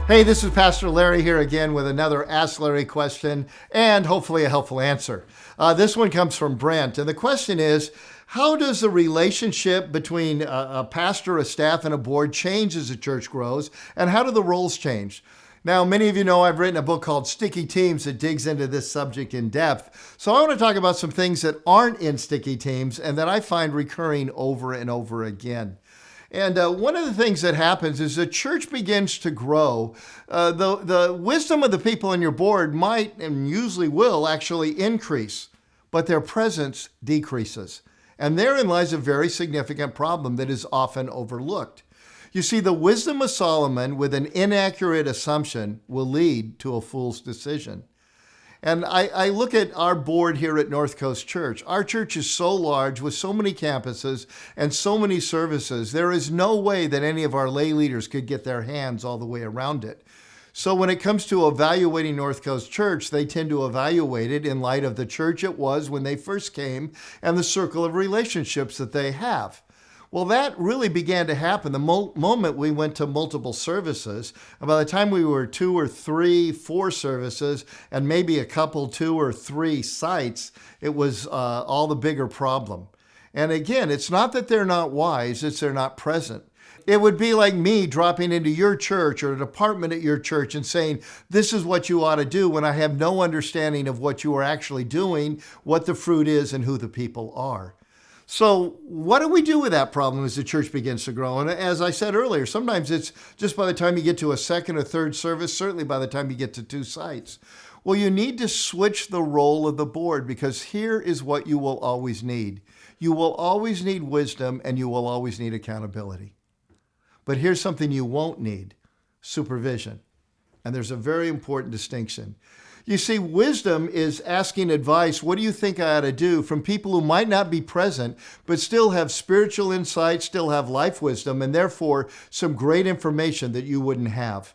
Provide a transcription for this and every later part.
Hey, this is Pastor Larry here again with another Ask Larry question and hopefully a helpful answer. This one comes from Brent, and the question is, how does the relationship between a pastor, a staff, and a board change as the church grows, and how do the roles change? Now, many of you know I've written a book called Sticky Teams that digs into this subject in depth. So I want to talk about some things that aren't in sticky teams and that I find recurring over and over again. And one of the things that happens is the church begins to grow. The wisdom of the people on your board might and usually will actually increase, but their presence decreases. And therein lies a very significant problem that is often overlooked. You see, the wisdom of Solomon with an inaccurate assumption will lead to a fool's decision. And I look at our board here at North Coast Church. Our church is so large with so many campuses and so many services. There is no way that any of our lay leaders could get their hands all the way around it. So when it comes to evaluating North Coast Church, they tend to evaluate it in light of the church it was when they first came and the circle of relationships that they have. Well, that really began to happen the moment we went to multiple services. And by the time we were 2 or 3, 4 services, and maybe a couple, 2 or 3 sites, it was all the bigger problem. And again, it's not that they're not wise, it's they're not present. It would be like me dropping into your church or a department at your church and saying, this is what you ought to do, when I have no understanding of what you are actually doing, what the fruit is, and who the people are. So what do we do with that problem as the church begins to grow? And as I said earlier, sometimes it's just by the time you get to a second or third service, certainly by the time you get to 2 sites. Well, you need to switch the role of the board, because here is what you will always need. You will always need wisdom, and you will always need accountability. But here's something you won't need: supervision. And there's a very important distinction. You see, wisdom is asking advice, what do you think I ought to do, from people who might not be present, but still have spiritual insight, still have life wisdom, and therefore some great information that you wouldn't have.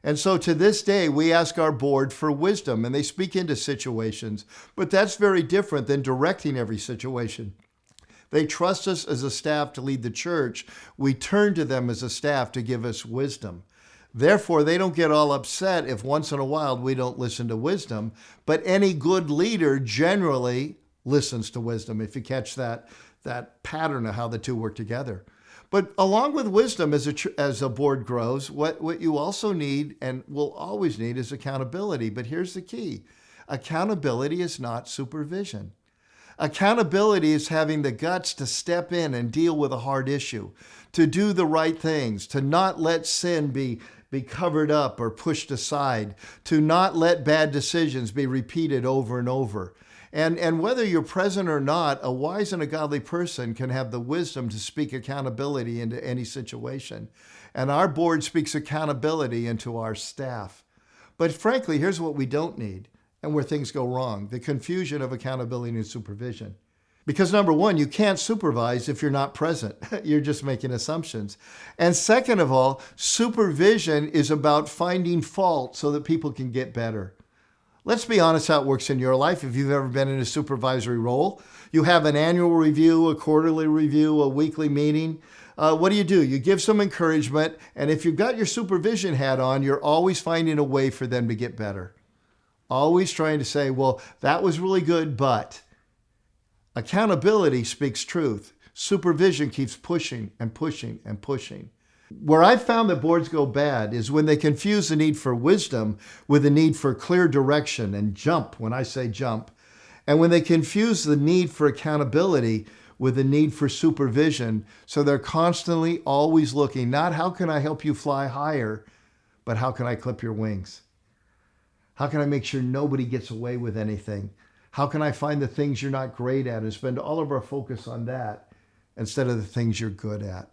And so to this day, we ask our board for wisdom, and they speak into situations, but that's very different than directing every situation. They trust us as a staff to lead the church. We turn to them as a staff to give us wisdom. Therefore, they don't get all upset if once in a while we don't listen to wisdom, but any good leader generally listens to wisdom, if you catch that pattern of how the two work together. But along with wisdom, as a board grows, what you also need and will always need is accountability. But here's the key: accountability is not supervision. Accountability is having the guts to step in and deal with a hard issue, to do the right things, to not let sin be covered up or pushed aside, to not let bad decisions be repeated over and over. And whether you're present or not, a wise and a godly person can have the wisdom to speak accountability into any situation. And our board speaks accountability into our staff. But frankly, here's what we don't need, and where things go wrong: the confusion of accountability and supervision. Because number one, you can't supervise if you're not present. You're just making assumptions. And second of all, supervision is about finding fault so that people can get better. Let's be honest how it works in your life. If you've ever been in a supervisory role, you have an annual review, a quarterly review, a weekly meeting. What do? You give some encouragement, and if you've got your supervision hat on, you're always finding a way for them to get better. Always trying to say, well, that was really good, but... Accountability speaks truth. Supervision keeps pushing and pushing and pushing. Where I've found that boards go bad is when they confuse the need for wisdom with the need for clear direction and jump, when I say jump, and when they confuse the need for accountability with the need for supervision. So they're constantly always looking, not how can I help you fly higher, but how can I clip your wings? How can I make sure nobody gets away with anything? How can I find the things you're not great at and spend all of our focus on that instead of the things you're good at?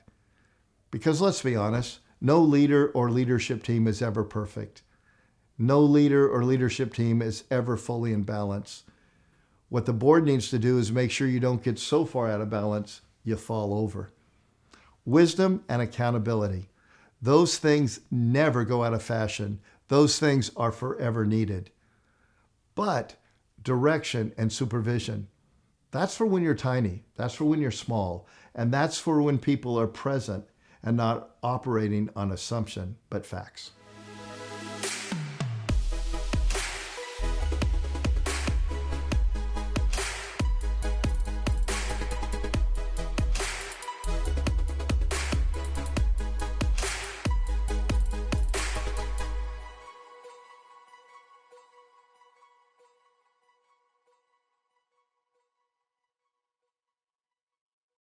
Because let's be honest, no leader or leadership team is ever perfect. No leader or leadership team is ever fully in balance. What the board needs to do is make sure you don't get so far out of balance you fall over. Wisdom and accountability. Those things never go out of fashion. Those things are forever needed. But direction and supervision, that's for when you're tiny. That's for when you're small. And that's for when people are present and not operating on assumption, but facts.